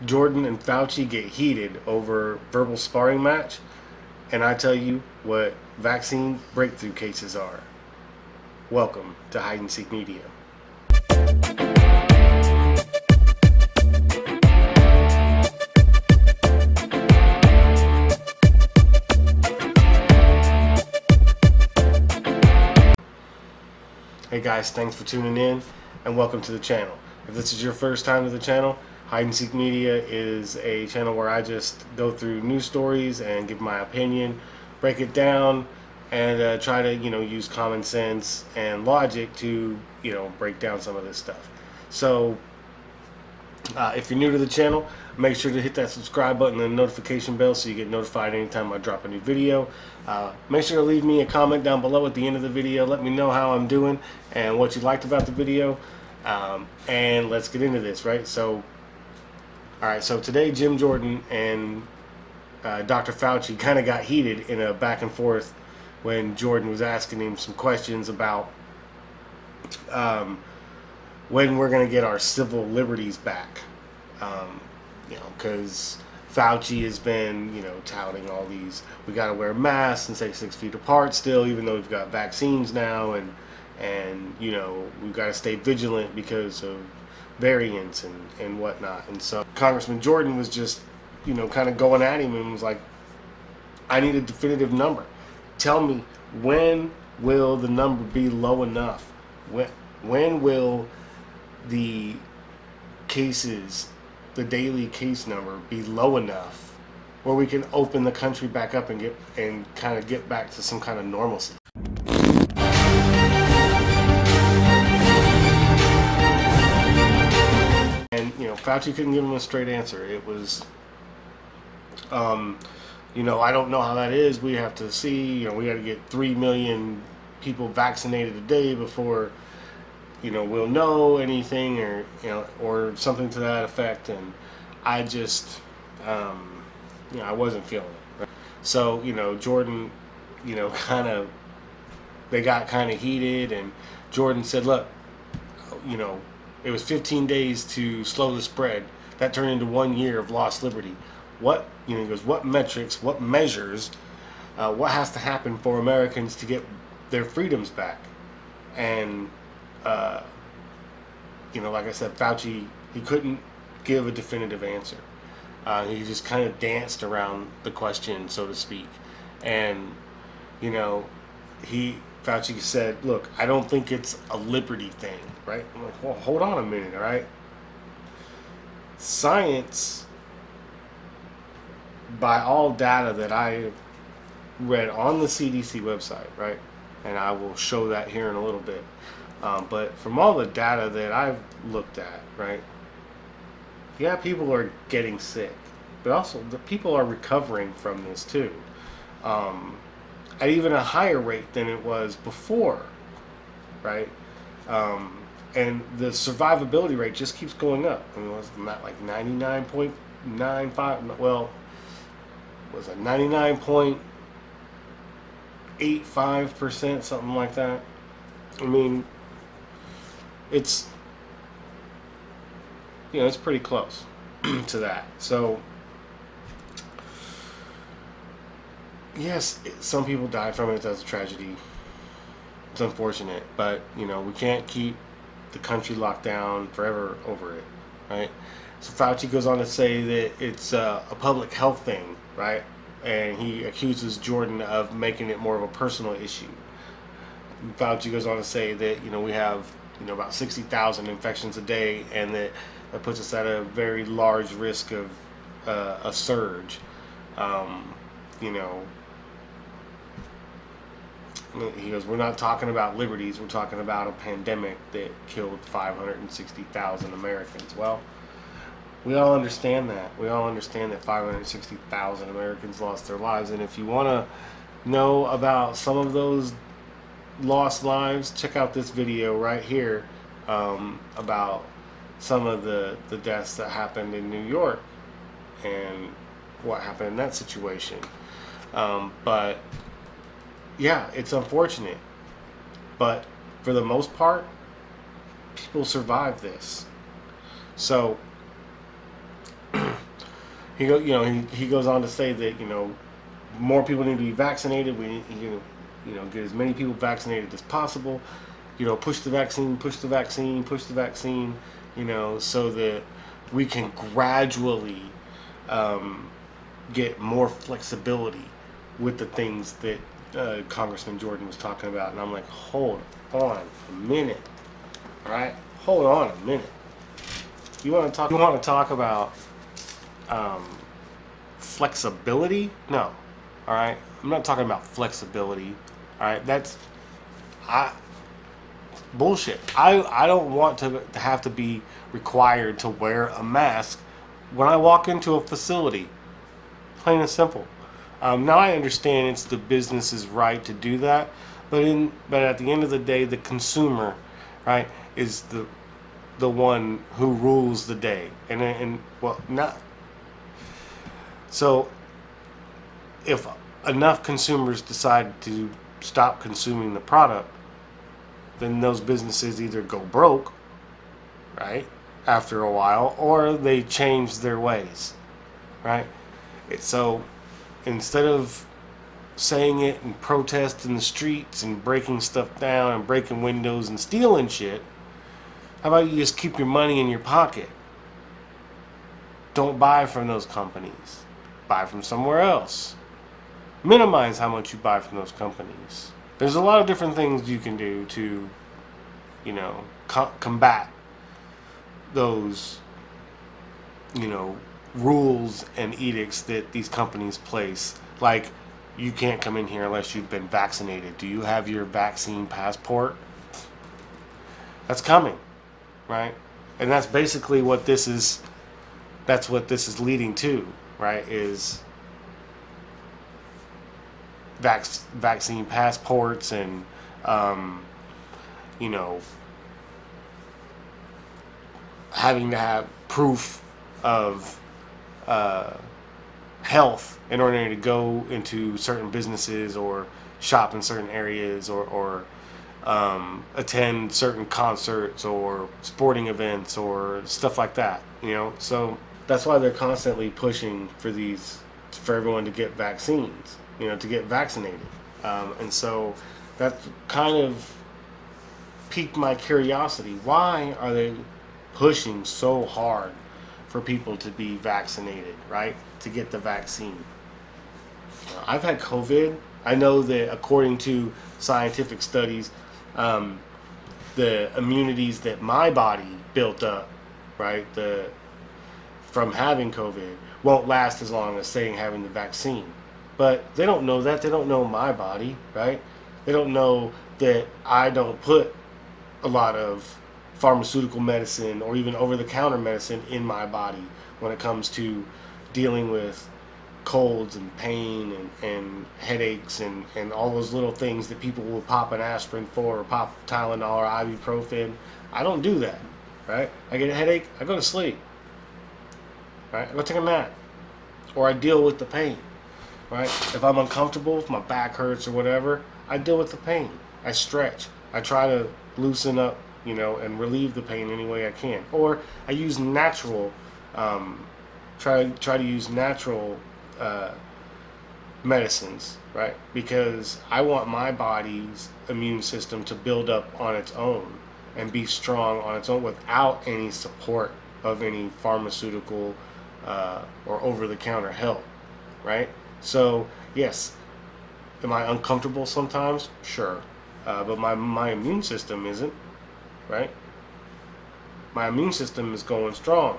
Jordan and Fauci get heated over verbal sparring match, and I tell you what vaccine breakthrough cases are. Welcome to Hide and Seek Media. Hey guys, thanks for tuning in and welcome to the channel. If this is your first time to the channel, Hide and Seek Media is a channel where I just go through news stories and give my opinion, break it down, and try to use common sense and logic to break down some of this stuff. So if you're new to the channel, make sure to hit that subscribe button and the notification bell so you get notified anytime I drop a new video. Make sure to leave me a comment down below at the end of the video. Let me know how I'm doing and what you liked about the video. And let's get into this, right? So, alright, so today Jim Jordan and Dr. Fauci kind of got heated in a back and forth when Jordan was asking him some questions about when we're going to get our civil liberties back. Because Fauci has been, touting all these, we got to wear masks and stay 6 feet apart still, even though we've got vaccines now, and we've got to stay vigilant because of variants and whatnot. And so Congressman Jordan was just, kind of going at him and was like, I need a definitive number. Tell me, when will the number be low enough? When will the cases, the daily case number, be low enough where we can open the country back up and kind of get back to some kind of normalcy? And Fauci couldn't give him a straight answer. It was I don't know how that is. We have to see. We got to get 3 million people vaccinated a day before we'll know anything, or something to that effect. And I just I wasn't feeling it, right? So Jordan they got kind of heated, and Jordan said, look, it was 15 days to slow the spread. That turned into 1 year of lost liberty. What, he goes, what metrics, what measures, what has to happen for Americans to get their freedoms back? And like I said, Fauci, he couldn't give a definitive answer. He just kind of danced around the question, so to speak. And Fauci said, look, I don't think it's a liberty thing, right? I'm like, well, hold on a minute, all right? Science, by all data that I read on the CDC website, right? And I will show that here in a little bit. But from all the data that I've looked at, right? Yeah, people are getting sick, but also the people are recovering from this too. At even a higher rate than it was before, right? And the survivability rate just keeps going up. I mean, it was not like 99.95, well, was it 99.85%, something like that. I mean, it's it's pretty close to that. So yes, some people die from it. That's a tragedy. It's unfortunate, but we can't keep the country locked down forever over it, right? So Fauci goes on to say that it's a public health thing, right? And he accuses Jordan of making it more of a personal issue. Fauci goes on to say that we have about 60,000 infections a day, and that puts us at a very large risk of a surge. He goes, we're not talking about liberties, we're talking about a pandemic that killed 560,000 Americans. Well, we all understand that. We all understand that 560,000 Americans lost their lives. And if you want to know about some of those lost lives, check out this video right here about some of the deaths that happened in New York and what happened in that situation. But yeah, it's unfortunate, but for the most part, people survive this. So he goes on to say that, more people need to be vaccinated. We need, get as many people vaccinated as possible. Push the vaccine, push the vaccine, push the vaccine. So that we can gradually get more flexibility with the things that Congressman Jordan was talking about. And I'm like, hold on a minute, all right? Hold on a minute. You want to talk about flexibility? No, all right. I'm not talking about flexibility. All right, that's bullshit. I don't want to have to be required to wear a mask when I walk into a facility. Plain and simple. Now I understand it's the business's right to do that, but at the end of the day, the consumer, right, is the one who rules the day, and well, not. So if enough consumers decide to stop consuming the product, then those businesses either go broke, right, after a while, or they change their ways, right? So instead of saying it and protest in the streets and breaking stuff down and breaking windows and stealing shit, how about you just keep your money in your pocket? Don't buy from those companies. Buy from somewhere else. Minimize how much you buy from those companies. There's a lot of different things you can do to, combat those, rules and edicts that these companies place. Like, you can't come in here unless you've been vaccinated. Do you have your vaccine passport? That's coming, right? And that's basically what this is. That's what this is leading to, right? Is vaccine passports and having to have proof of health in order to go into certain businesses or shop in certain areas or attend certain concerts or sporting events or stuff like that. So that's why they're constantly pushing for everyone to get vaccines, to get vaccinated. And so that kind of piqued my curiosity. Why are they pushing so hard for people to be vaccinated, right? To get the vaccine. I've had COVID. I know that according to scientific studies, the immunities that my body built up, right, from having COVID won't last as long as saying having the vaccine. But they don't know that. They don't know my body, right? They don't know that I don't put a lot of pharmaceutical medicine or even over-the-counter medicine in my body when it comes to dealing with colds and pain and headaches and all those little things that people will pop an aspirin for or pop Tylenol or ibuprofen. I don't do that, right? I get a headache, I go to sleep, right? I go take a nap, or I deal with the pain, right? If I'm uncomfortable, if my back hurts or whatever, I deal with the pain. I stretch. I try to loosen up, and relieve the pain any way I can. Or I use natural, try to use natural medicines, right? Because I want my body's immune system to build up on its own and be strong on its own without any support of any pharmaceutical or over-the-counter help, right? So, yes, am I uncomfortable sometimes? Sure. But my immune system isn't, right? My immune system is going strong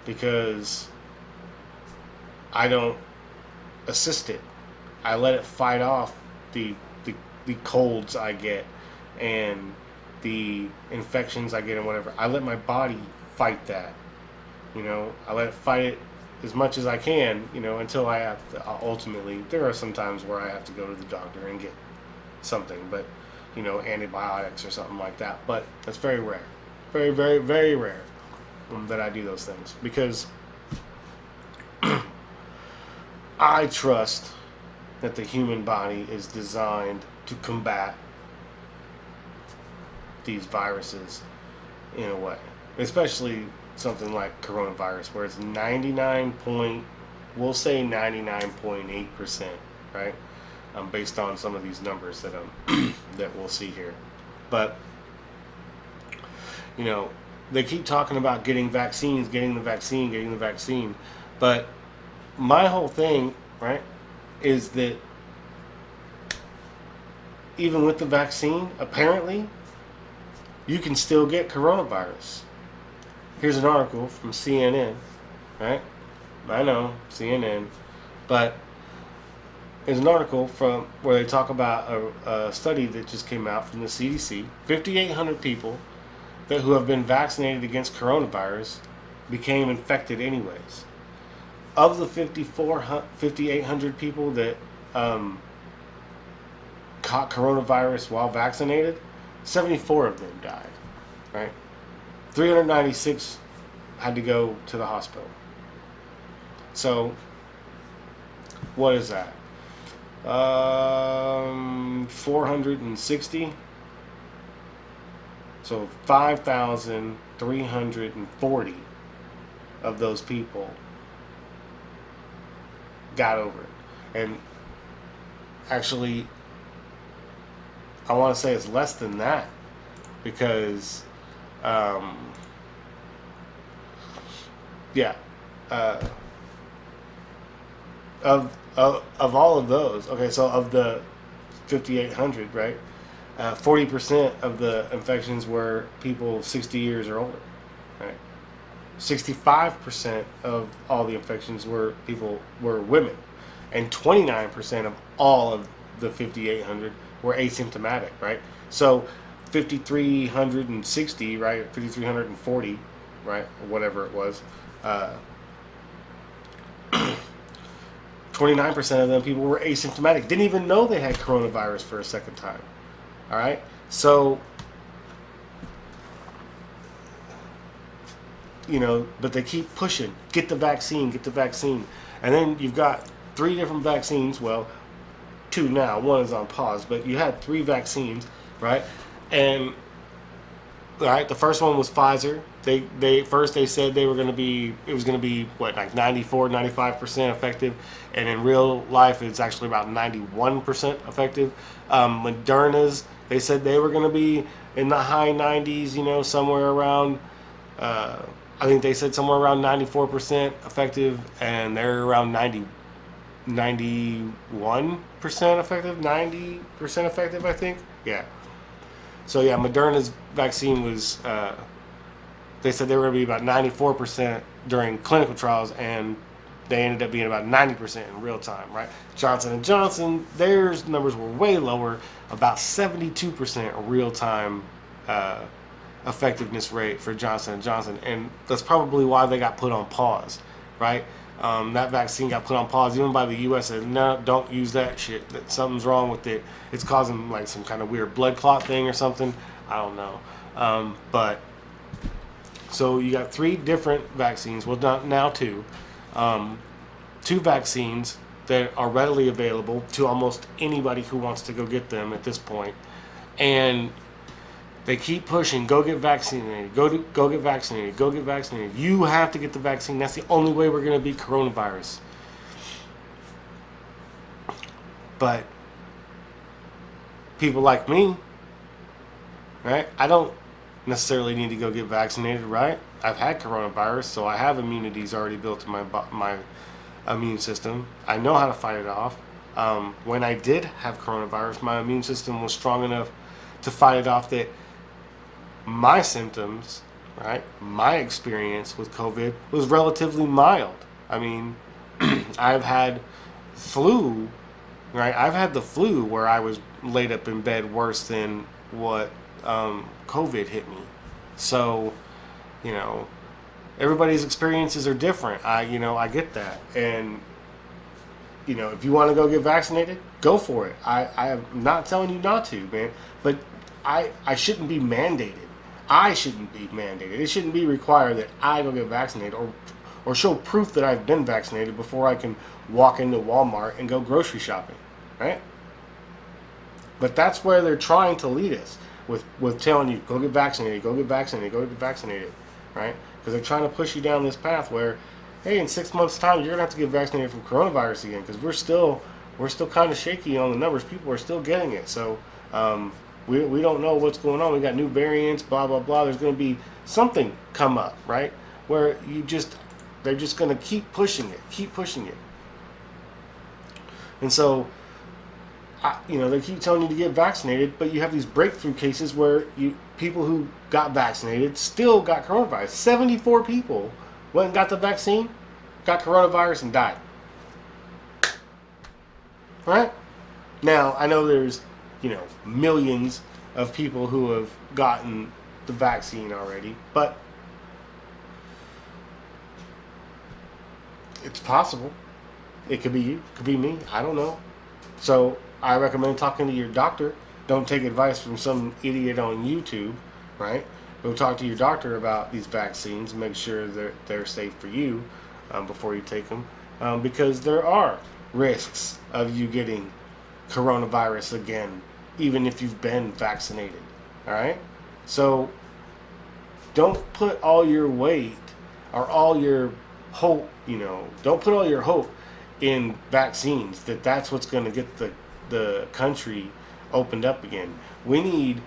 because I don't assist it. I let it fight off the colds I get and the infections I get and whatever. I let my body fight that. I let it fight it as much as I can, until I have to, ultimately, there are some times where I have to go to the doctor and get something, but, antibiotics or something like that. But that's very rare. Very, very, very rare that I do those things because I trust that the human body is designed to combat these viruses in a way, especially something like coronavirus, where it's 99 point, we'll say 99.8%, right? Based on some of these numbers that that we'll see here. But you know, they keep talking about getting vaccines, getting the vaccine, getting the vaccine. But my whole thing, right, is that even with the vaccine, apparently, you can still get coronavirus. Here's an article from CNN, right? I know, CNN. But there's an article from where they talk about a study that just came out from the CDC. 5,800 people who have been vaccinated against coronavirus became infected anyways. Of the 5,800 people that caught coronavirus while vaccinated, 74 of them died, right? 396 had to go to the hospital. So, what is that? 460. So 5,340 of those people got over it. And actually, I want to say it's less than that, because yeah, of all of those, okay, so of the 5,800, right, 40% of the infections were people 60 years or older, right? 65% of all the infections were women, and 29% of all of the 5,800 were asymptomatic, right? So 5,360, right, 5,340, right, or whatever it was, 29% of them people were asymptomatic, didn't even know they had coronavirus for a second time. All right, so you know, but they keep pushing, get the vaccine, and then you've got 3 different vaccines. Well, 2 now, 1 is on pause, but you had 3 vaccines, right? And all right, the first one was Pfizer. They first they said it was going to be what, like 94-95% effective, and in real life it's actually about 91% effective. Moderna's, they said they were going to be in the high 90s, you know, somewhere around I think they said somewhere around 94% effective, and they're around 91% effective, 90% effective, I think. Yeah. So yeah, Moderna's vaccine was, they said they were going to be about 94% during clinical trials, and they ended up being about 90% in real time, right? Johnson & Johnson, their numbers were way lower, about 72% real time effectiveness rate for Johnson & Johnson, and that's probably why they got put on pause, right? That vaccine got put on pause even by the U.S. said, no, don't use that shit. That something's wrong with it. It's causing like some kind of weird blood clot thing or something. I don't know. But so you got 3 different vaccines. Well, now 2. 2 vaccines that are readily available to almost anybody who wants to go get them at this point. And they keep pushing, go get vaccinated, go get vaccinated, go get vaccinated. You have to get the vaccine. That's the only way we're going to beat coronavirus. But people like me, right? I don't necessarily need to go get vaccinated, right? I've had coronavirus, so I have immunities already built in my immune system. I know how to fight it off. When I did have coronavirus, my immune system was strong enough to fight it off that my symptoms, right, my experience with COVID was relatively mild. I mean, I've had flu, right? I've had the flu where I was laid up in bed worse than what COVID hit me. So, you know, everybody's experiences are different. I get that. And, you know, if you want to go get vaccinated, go for it. I am not telling you not to, man. But I shouldn't be mandated. I shouldn't be mandated. It shouldn't be required that I go get vaccinated or show proof that I've been vaccinated before I can walk into Walmart and go grocery shopping, right? But that's where they're trying to lead us with telling you, go get vaccinated, go get vaccinated, go get vaccinated, right? because they're trying to push you down this path where, hey, in 6 months' time, you're gonna have to get vaccinated from coronavirus again, because we're still kind of shaky on the numbers. People are still getting it, so we don't know what's going on. We got new variants, blah blah blah. There's gonna be something come up, right? Where they're just gonna keep pushing it, and so. They keep telling you to get vaccinated, but you have these breakthrough cases where people who got vaccinated still got coronavirus. 74 people went and got the vaccine, got coronavirus, and died. Right? Now, I know there's, millions of people who have gotten the vaccine already, but it's possible. It could be you, it could be me, I don't know. So, I recommend talking to your doctor. Don't take advice from some idiot on YouTube, right? Go talk to your doctor about these vaccines and make sure that they're safe for you before you take them. Because there are risks of you getting coronavirus again, even if you've been vaccinated, all right? So don't put all your weight or all your hope, don't put all your hope in vaccines, that's what's going to get the country opened up again. We need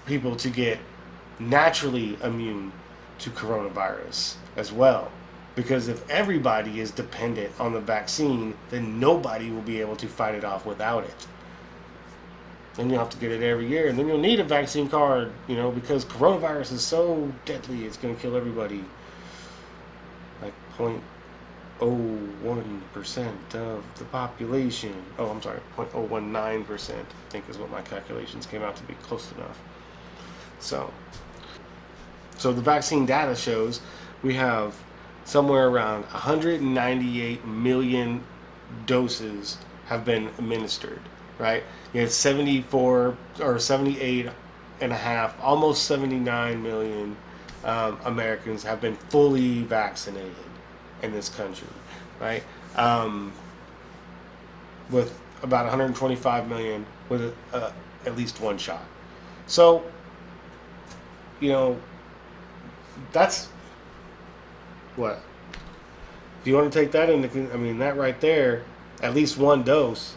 people to get naturally immune to coronavirus as well, because if everybody is dependent on the vaccine, then nobody will be able to fight it off without it. Then you'll have to get it every year, and then you'll need a vaccine card, because coronavirus is so deadly, it's going to kill everybody. Like 0.01% of the population. Oh, I'm sorry, 0.019%, I think is what my calculations came out to be, close enough. So the vaccine data shows we have somewhere around 198 million doses have been administered, right? You had 74 or 78 and a half, almost 79 million Americans have been fully vaccinated in this country, right? With about 125 million with at least one shot. So, that's what. If you want to take that into, that right there, at least one dose,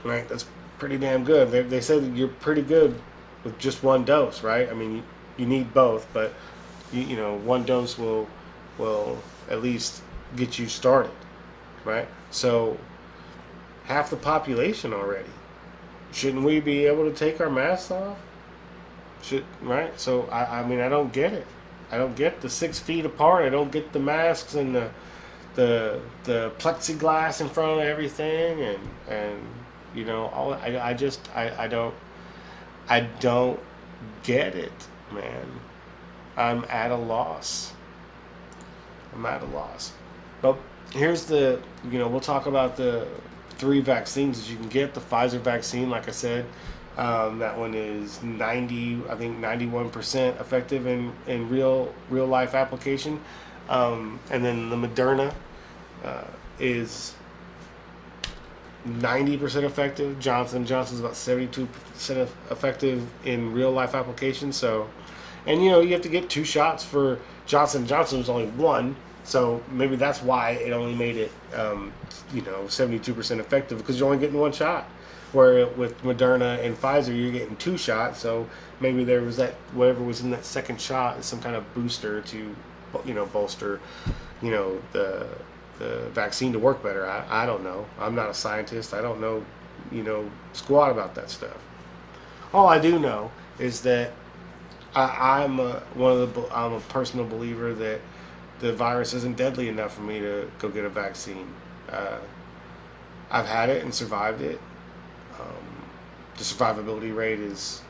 right? That's pretty damn good. They said that you're pretty good with just one dose, right? You need both, but one dose will at least get you started, right? So half the population already. Shouldn't we be able to take our masks off? Right? So I don't get it. I don't get the 6 feet apart. I don't get the masks and the plexiglass in front of everything and all. I don't get it, man. I'm at a loss. But here's we'll talk about the 3 vaccines that you can get. The Pfizer vaccine, like I said, that one is 91% effective in real life application. And then the Moderna is 90% effective. Johnson & Johnson's about 72% effective in real life application. So, and you have to get 2 shots. For Johnson & Johnson was only 1. So maybe that's why it only made it, 72% effective, because you're only getting 1 shot. Where with Moderna and Pfizer, you're getting 2 shots. So maybe there was that, whatever was in that second shot is some kind of booster to, bolster, the vaccine to work better. I don't know. I'm not a scientist. I don't know, squat about that stuff. All I do know is that I'm a personal believer that the virus isn't deadly enough for me to go get a vaccine. I've had it and survived it. The survivability rate is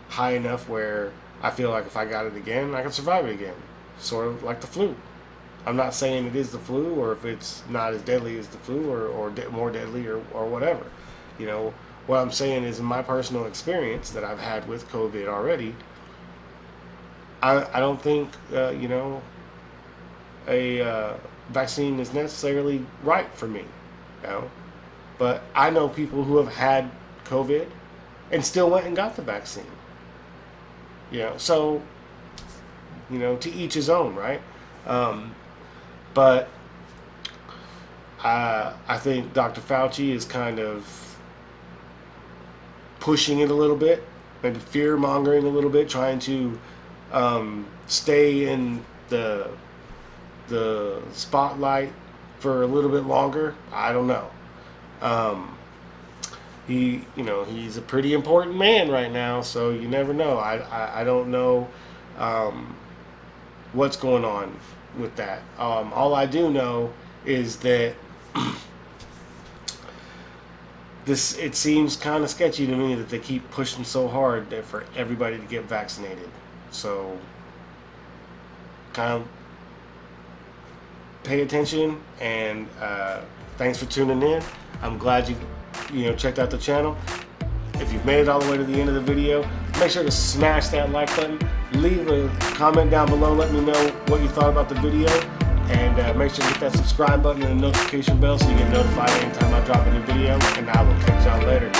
high enough where I feel like if I got it again, I can survive it again. Sort of like the flu. I'm not saying it is the flu, or if it's not as deadly as the flu, or more deadly, or whatever. What I'm saying is, in my personal experience that I've had with COVID already, I don't think a vaccine is necessarily right for me. But I know people who have had COVID and still went and got the vaccine. So to each his own, right? But I think Dr. Fauci is kind of pushing it a little bit, maybe fear-mongering a little bit, trying to stay in the spotlight for a little bit longer. I don't know. He's a pretty important man right now, so you never know. I don't know what's going on with that. All I do know is that it seems kind of sketchy to me that they keep pushing so hard for everybody to get vaccinated. So kind of pay attention, and thanks for tuning in. I'm glad you checked out the channel. If you've made it all the way to the end of the video, make sure to smash that like button. Leave a comment down below, let me know what you thought about the video, and make sure to hit that subscribe button and the notification bell so you get notified anytime I drop a new video, and I will catch y'all later.